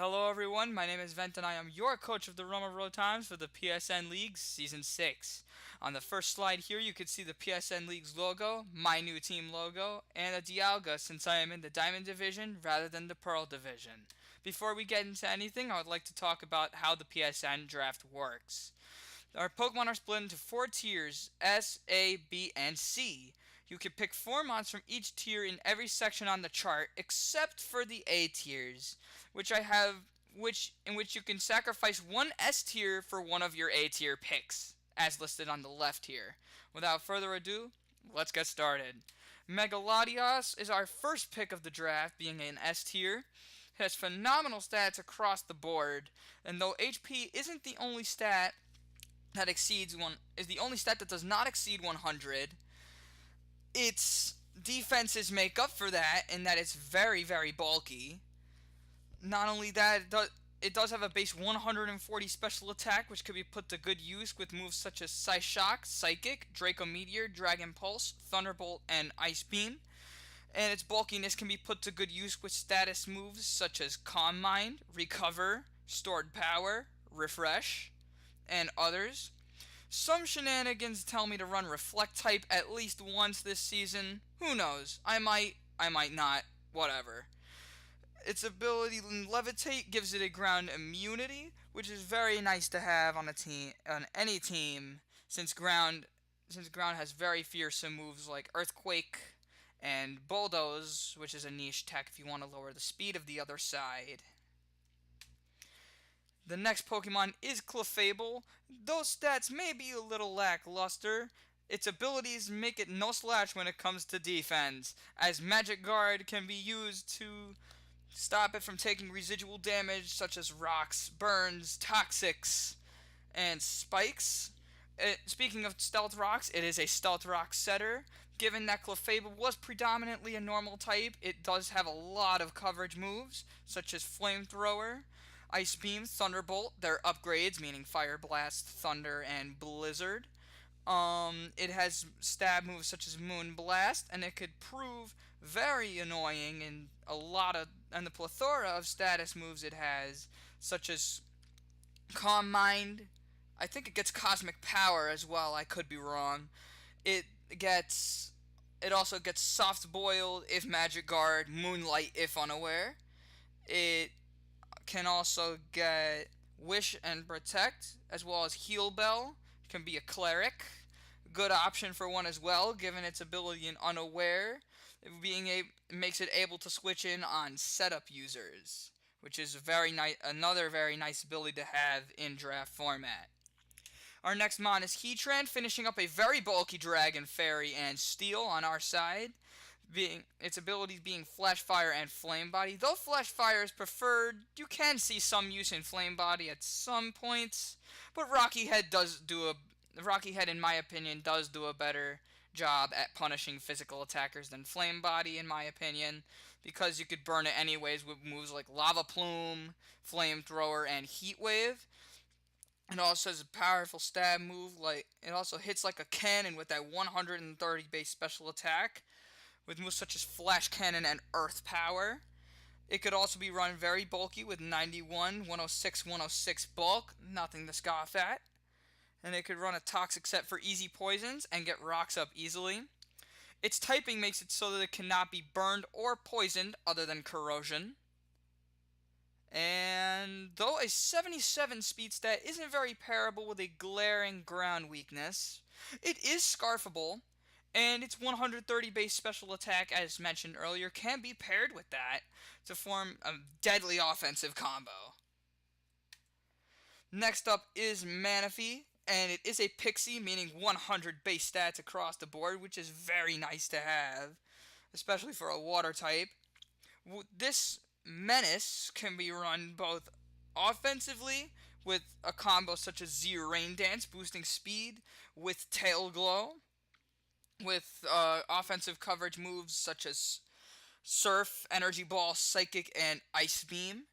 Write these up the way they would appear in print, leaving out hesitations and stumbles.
Hello everyone, my name is Vent and I am your coach of the Roma Rotoms for the PSN League Season 6. On the first slide here you can see the PSN League's logo, my new team logo, and a Dialga since I am in the Diamond Division rather than the Pearl Division. Before we get into anything, I would like to talk about how the PSN draft works. Our Pokemon are split into 4 tiers, S, A, B, and C. You can pick 4 mons from each tier in every section on the chart, except for the A tiers, in which you can sacrifice one S tier for one of your A tier picks, as listed on the left here. Without further ado, let's get started. Megalodios is our first pick of the draft, being an S tier. It has phenomenal stats across the board, and though HP isn't the only stat that does not exceed 100. Its defenses make up for that in that it's very, very bulky. Not only that, it does have a base 140 special attack, which could be put to good use with moves such as Psyshock, Psychic, Draco Meteor, Dragon Pulse, Thunderbolt, and Ice Beam. And its bulkiness can be put to good use with status moves such as Calm Mind, Recover, Stored Power, Refresh, and others. Some shenanigans tell me to run Reflect type at least once this season. Who knows? I might not. Whatever. Its ability to Levitate gives it a ground immunity, which is very nice to have on any team, since ground has very fearsome moves like Earthquake and Bulldoze, which is a niche tech if you want to lower the speed of the other side. The next Pokemon is Clefable. Those stats may be a little lackluster. Its abilities make it no slouch when it comes to defense, as Magic Guard can be used to stop it from taking residual damage such as rocks, burns, toxics, and spikes. Speaking of stealth rocks, it is a stealth rock setter. Given that Clefable was predominantly a normal type, it does have a lot of coverage moves, such as Flamethrower, Ice Beam, Thunderbolt, their upgrades, meaning Fire Blast, Thunder, and Blizzard. It has stab moves such as Moon Blast, and it could prove very annoying in the plethora of status moves it has, such as Calm Mind. I think it gets Cosmic Power as well. I could be wrong. It also gets Soft Boiled if Magic Guard, Moonlight if unaware. It can also get Wish and Protect, as well as Heal Bell. It can be a Cleric. Good option for one as well, given its ability in Unaware. Makes it able to switch in on setup users, which is another very nice ability to have in draft format. Our next mon is Heatran, finishing up a very bulky Dragon, Fairy, and Steel on our side. Its abilities being Flash Fire and Flame Body. Though Flash Fire is preferred, you can see some use in Flame Body at some points. But Rocky Head, in my opinion, does do a better job at punishing physical attackers than Flame Body, in my opinion, because you could burn it anyways with moves like Lava Plume, Flamethrower, and Heat Wave. It also has a powerful stab move, it also hits like a cannon with that 130 base special attack, with moves such as Flash Cannon and Earth Power. It could also be run very bulky with 91, 106, 106 bulk, nothing to scoff at. And it could run a Toxic set for easy poisons and get rocks up easily. Its typing makes it so that it cannot be burned or poisoned other than corrosion. And though a 77 speed stat isn't very parable with a glaring ground weakness, it is scarfable, and its 130 base special attack, as mentioned earlier, can be paired with that to form a deadly offensive combo. Next up is Manaphy, and it is a Pixie, meaning 100 base stats across the board, which is very nice to have, especially for a water type. This Menace can be run both offensively with a combo such as Z Rain Dance, boosting speed, with Tail Glow, with offensive coverage moves such as Surf, Energy Ball, Psychic, and Ice Beam.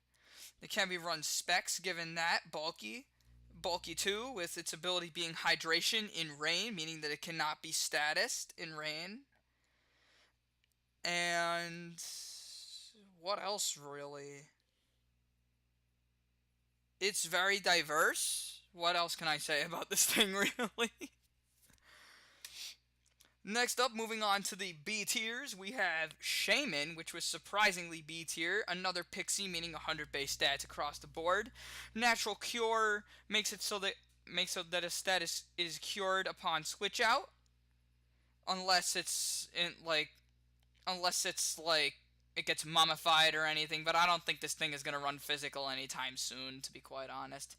It can be run Specs, given that bulky too, with its ability being Hydration in Rain, meaning that it cannot be statused in Rain. And what else, really? it's very diverse. What else can I say about this thing, really? Next up, moving on to the B tiers, we have Shaman, which was surprisingly B tier. Another pixie, meaning 100 base stats across the board. Natural Cure makes so that a status is cured upon switch out, unless it's in unless it's like it gets mummified or anything. But I don't think this thing is gonna run physical anytime soon, to be quite honest.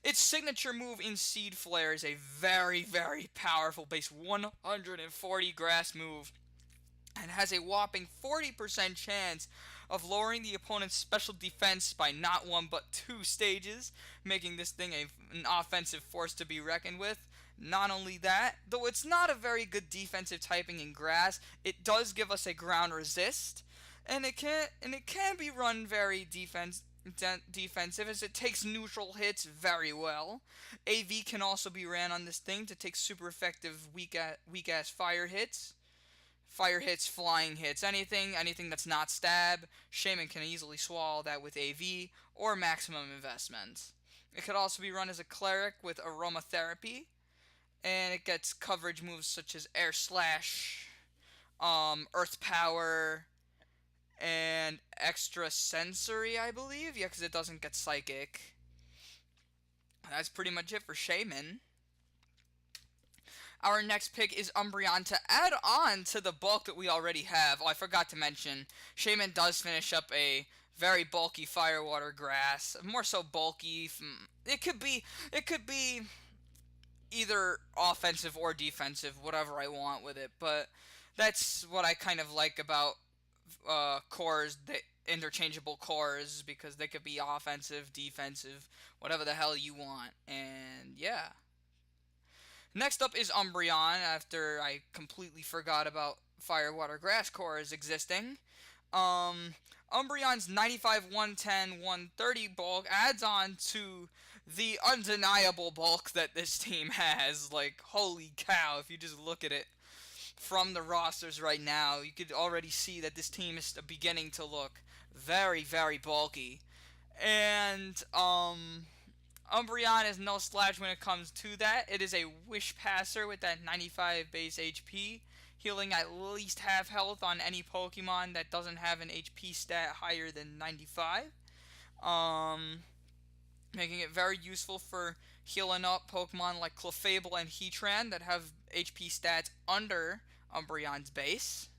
Its signature move in Seed Flare is a very, very powerful base 140 grass move and has a whopping 40% chance of lowering the opponent's special defense by not one but two stages, making this thing an offensive force to be reckoned with. Not only that, though it's not a very good defensive typing in grass, it does give us a ground resist, and it can be run very defensive as it takes neutral hits very well. AV can also be ran on this thing to take super effective weak ass fire hits, flying hits, anything that's not stab. Shaman can easily swallow that with AV or maximum investment. It could also be run as a cleric with aromatherapy, and it gets coverage moves such as air slash, earth power, and extra sensory, I believe. Yeah, because it doesn't get psychic. That's pretty much it for Shaman. Our next pick is Umbreon to add on to the bulk that we already have. Oh, I forgot to mention, Shaman does finish up a very bulky Firewater Grass. More so bulky. It could be either offensive or defensive, whatever I want with it. But that's what I kind of like about cores, the interchangeable cores, because they could be offensive, defensive, whatever the hell you want. And yeah. Next up is Umbreon, after I completely forgot about Firewater Grass cores existing. Umbreon's 95, 110, 130 bulk adds on to the undeniable bulk that this team has. Like, holy cow, if you just look at it from the rosters right now, you could already see that this team is beginning to look very, very bulky. And, Umbreon is no slouch when it comes to that. It is a Wish Passer with that 95 base HP, healing at least half health on any Pokemon that doesn't have an HP stat higher than 95. Making it very useful for healing up Pokemon like Clefable and Heatran that have HP stats under Umbreon's base.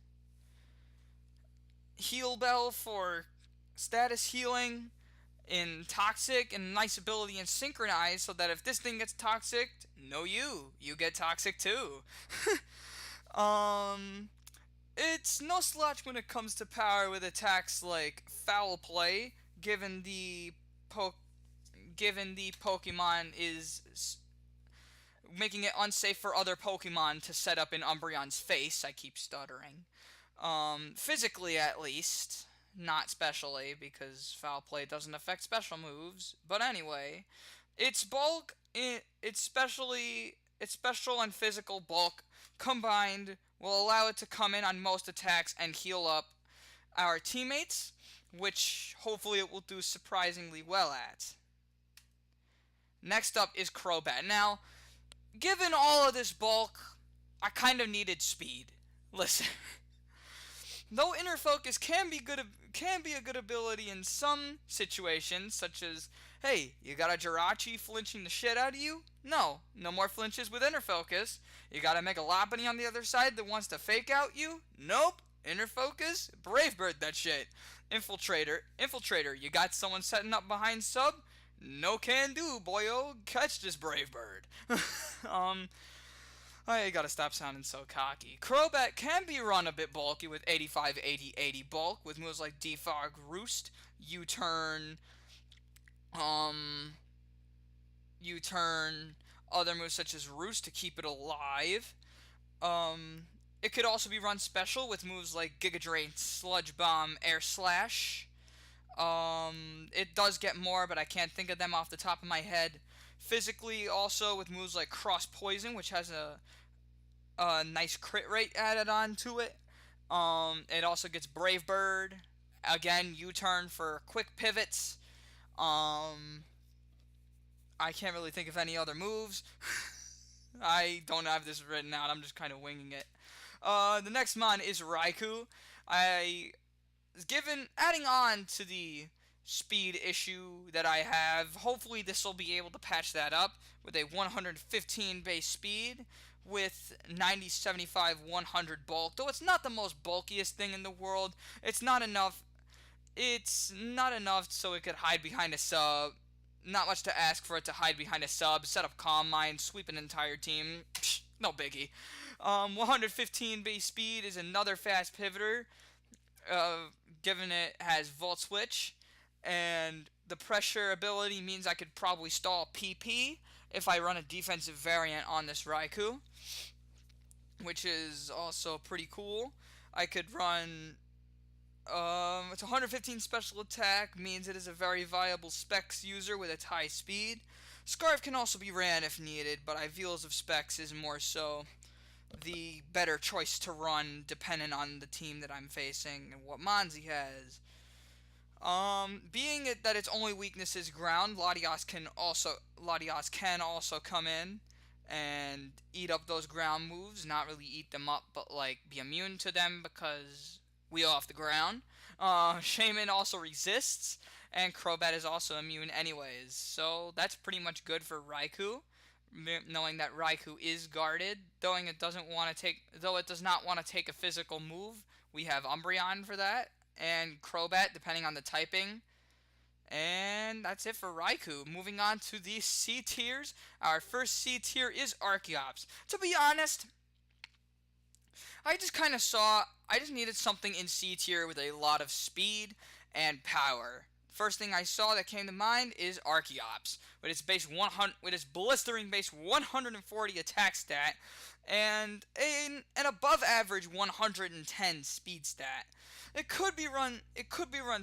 Heal Bell for status healing in Toxic, and nice ability in Synchronize, so that if this thing gets toxic, no you get toxic too. um, it's no slouch when it comes to power with attacks like Foul Play, given the Pokemon is making it unsafe for other Pokemon to set up in Umbreon's face. I keep stuttering. Physically at least. Not specially, because Foul Play doesn't affect special moves. But anyway, its bulk, its special and physical bulk combined will allow it to come in on most attacks and heal up our teammates, which hopefully it will do surprisingly well at. Next up is Crobat. Now, given all of this bulk, I kind of needed speed. Listen. Though Inner Focus can be a good ability in some situations, such as, hey, you got a Jirachi flinching the shit out of you? No more flinches with Inner Focus. You got a Megalopony on the other side that wants to fake out you? Nope. Inner Focus, Brave Bird that shit. Infiltrator, you got someone setting up behind sub? No can do, boyo. Catch this Brave Bird. I gotta stop sounding so cocky. Crobat can be run a bit bulky with 85, 80, 80 bulk with moves like Defog, Roost, U-Turn, other moves such as Roost to keep it alive. It could also be run special with moves like Giga Drain, Sludge Bomb, Air Slash. It does get more, but I can't think of them off the top of my head. Physically, also with moves like Cross Poison, which has a nice crit rate added on to it. It also gets Brave Bird. Again, U-Turn for quick pivots. I can't really think of any other moves. I don't have this written out. I'm just kind of winging it. The next mon is Raikou. I given adding on to the speed issue that I have. Hopefully, this will be able to patch that up with a 115 base speed with 90, 75, 100 bulk. Though it's not the most bulkiest thing in the world. It's not enough. It's not enough so it could hide behind a sub. Not much to ask for it to hide behind a sub, set up Calm Mind, sweep an entire team. Psh, no biggie. 115 base speed is another fast pivoter, given it has Volt Switch, and the pressure ability means I could probably stall PP if I run a defensive variant on this Raikou, which is also pretty cool. I could run it's 115 special attack, means it is a very viable Specs user with its high speed. Scarf can also be ran if needed, but Ideals of Specs is more so the better choice to run depending on the team that I'm facing and what mons he has. Being it that its only weakness is ground, Latias can also come in and eat up those ground moves. Not really eat them up, but like be immune to them because we off the ground. Shaman also resists, and Crobat is also immune anyways. So that's pretty much good for Raikou, knowing that Raikou is guarded. Though it does not want to take a physical move, we have Umbreon for that, and Crobat depending on the typing. And that's it for Raikou. Moving on to the C tiers. Our first C tier is Archeops. To be honest, I just needed something in C tier with a lot of speed and power. First thing I saw that came to mind is Archeops, with its blistering base 140 attack stat and an above average 110 speed stat. It could be run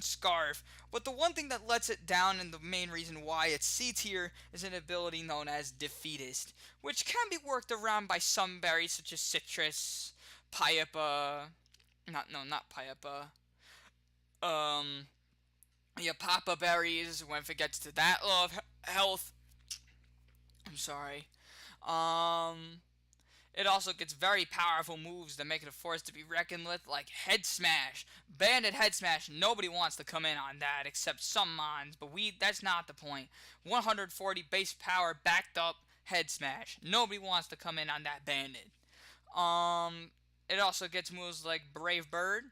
Scarf, but the one thing that lets it down and the main reason why it's C tier is an ability known as Defeatist, which can be worked around by some berries such as Citrus, Papa, not Papa. Yeah, Papa berries. When it gets to that level of health, I'm sorry. It also gets very powerful moves that make it a force to be reckoned with, like Head Smash, Bandit Head Smash. Nobody wants to come in on that except some mons, but that's not the point. 140 base power backed up Head Smash. Nobody wants to come in on that Bandit. It also gets moves like Brave Bird,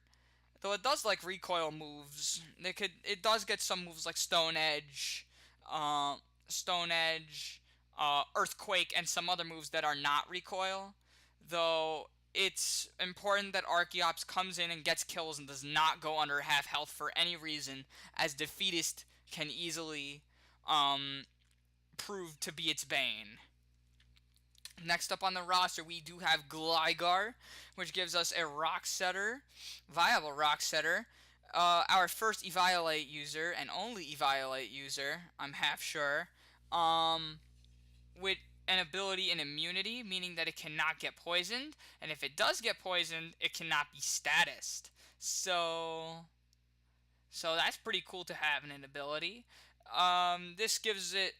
though it does like recoil moves. It does get some moves like Stone Edge, Earthquake, and some other moves that are not recoil. Though it's important that Archeops comes in and gets kills and does not go under half health for any reason, as Defeatist can easily prove to be its bane. Next up on the roster, we do have Gligar, which gives us a viable Rock Setter. Our first Eviolate user, and only Eviolate user, I'm half sure, with an ability in immunity, meaning that it cannot get poisoned, and if it does get poisoned, it cannot be statused. So that's pretty cool to have in an ability. This gives it,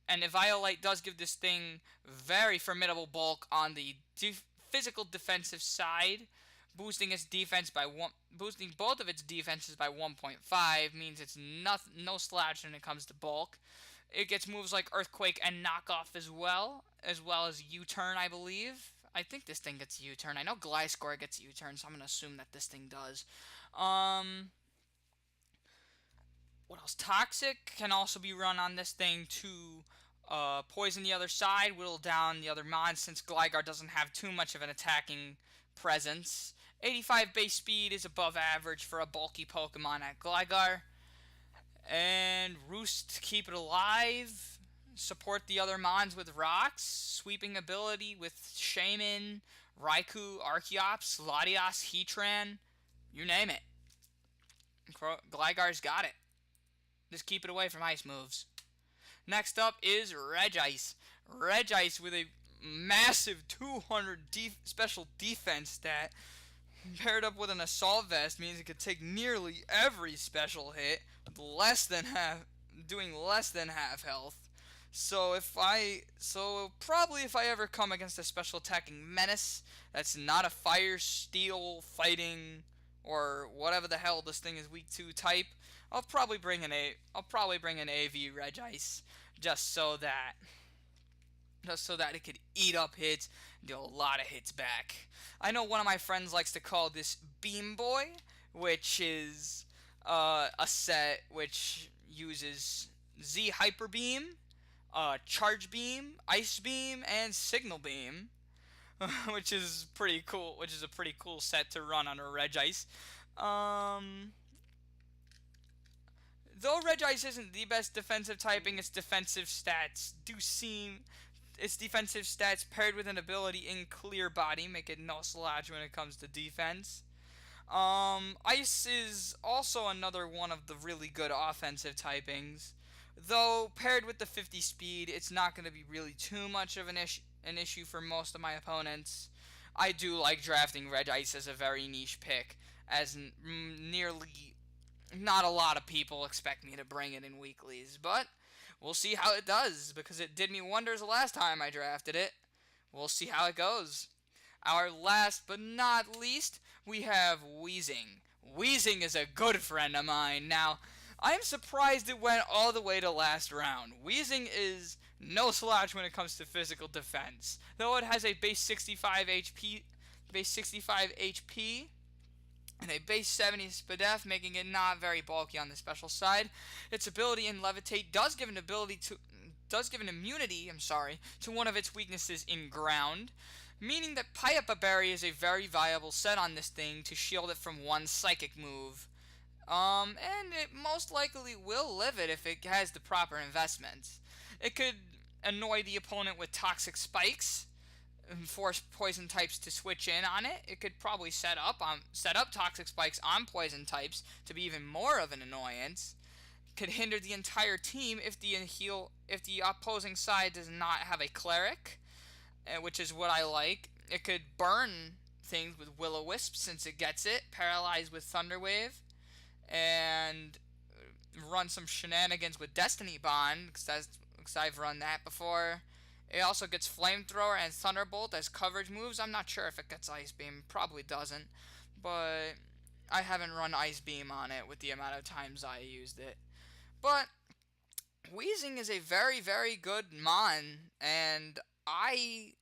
and Eviolite does give this thing very formidable bulk on the physical defensive side, boosting both of its defenses by 1.5, means it's no slouch when it comes to bulk. It gets moves like Earthquake and Knockoff as well as U-Turn, I believe. I think this thing gets U-Turn. I know Gliscor gets U-Turn, so I'm going to assume that this thing does. What else? Toxic can also be run on this thing to poison the other side, whittle down the other mons, since Gligar doesn't have too much of an attacking presence. 85 base speed is above average for a bulky Pokemon at Gligar. And Roost to keep it alive. Support the other mons with rocks. Sweeping ability with Shaman, Raikou, Archeops, Latias, Heatran. You name it. Gligar's got it. Just keep it away from ice moves. Next up is Regice. Regice with a massive 200 special defense stat paired up with an assault vest means it could take nearly every special hit with doing less than half health. So probably if I ever come against a special attacking menace that's not a fire, steel, fighting, or whatever the hell this thing is weak to type, I'll probably bring an AV Regice just so that it could eat up hits and do a lot of hits back. I know one of my friends likes to call this Beam Boy, which is a set which uses Z Hyper Beam, Charge Beam, Ice Beam, and Signal Beam, which is pretty cool. Which is a pretty cool set to run on a Regice. Um, though Regice isn't the best defensive typing, its defensive stats paired with an ability in Clear Body make it no slouch when it comes to defense. Ice is also another one of the really good offensive typings. Though paired with the 50 speed, it's not going to be really too much of an issue for most of my opponents. I do like drafting Regice as a very niche pick, as nearly not a lot of people expect me to bring it in weeklies, but we'll see how it does, because it did me wonders last time I drafted it. We'll see how it goes. Our last but not least, we have Wheezing. Wheezing is a good friend of mine. Now, I'm surprised it went all the way to last round. Wheezing is no slouch when it comes to physical defense. Though it has a base 65 HP, and a base 70 SPDF, making it not very bulky on the special side. Its ability in Levitate does give an immunity, to one of its weaknesses in ground, meaning that Pie-Up-A-Berry is a very viable set on this thing to shield it from one psychic move. And it most likely will live it if it has the proper investments. It could annoy the opponent with toxic spikes, and force poison types to switch in on it. It could probably set up toxic spikes on poison types to be even more of an annoyance. It could hinder the entire team if the opposing side does not have a cleric, which is what I like. It could burn things with Will-O-Wisp since it gets it, paralyze with Thunderwave, and run some shenanigans with Destiny Bond, because I've run that before. It also gets Flamethrower and Thunderbolt as coverage moves. I'm not sure if it gets Ice Beam. Probably doesn't. But I haven't run Ice Beam on it with the amount of times I used it. But Wheezing is a very, very good mon, and I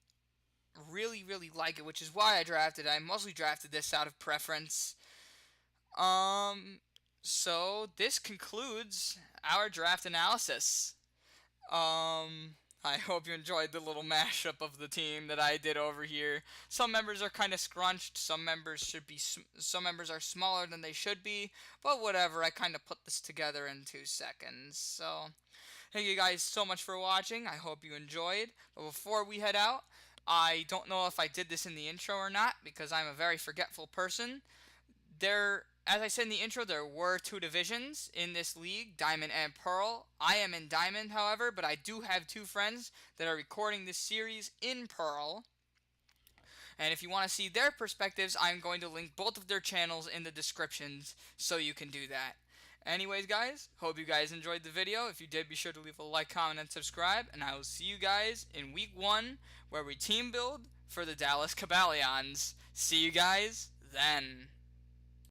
really, really like it, which is why I drafted it. I mostly drafted this out of preference. So this concludes our draft analysis. I hope you enjoyed the little mashup of the team that I did over here. Some members are kind of scrunched. Some members are smaller than they should be. But whatever. I kind of put this together in 2 seconds. So, thank you guys so much for watching. I hope you enjoyed. But before we head out, I don't know if I did this in the intro or not, because I'm a very forgetful person. As I said in the intro, there were 2 divisions in this league, Diamond and Pearl. I am in Diamond, however, but I do have 2 friends that are recording this series in Pearl. And if you want to see their perspectives, I'm going to link both of their channels in the descriptions so you can do that. Anyways, guys, hope you guys enjoyed the video. If you did, be sure to leave a like, comment, and subscribe. And I will see you guys in week 1, where we team build for the Dallas Cabalions. See you guys then.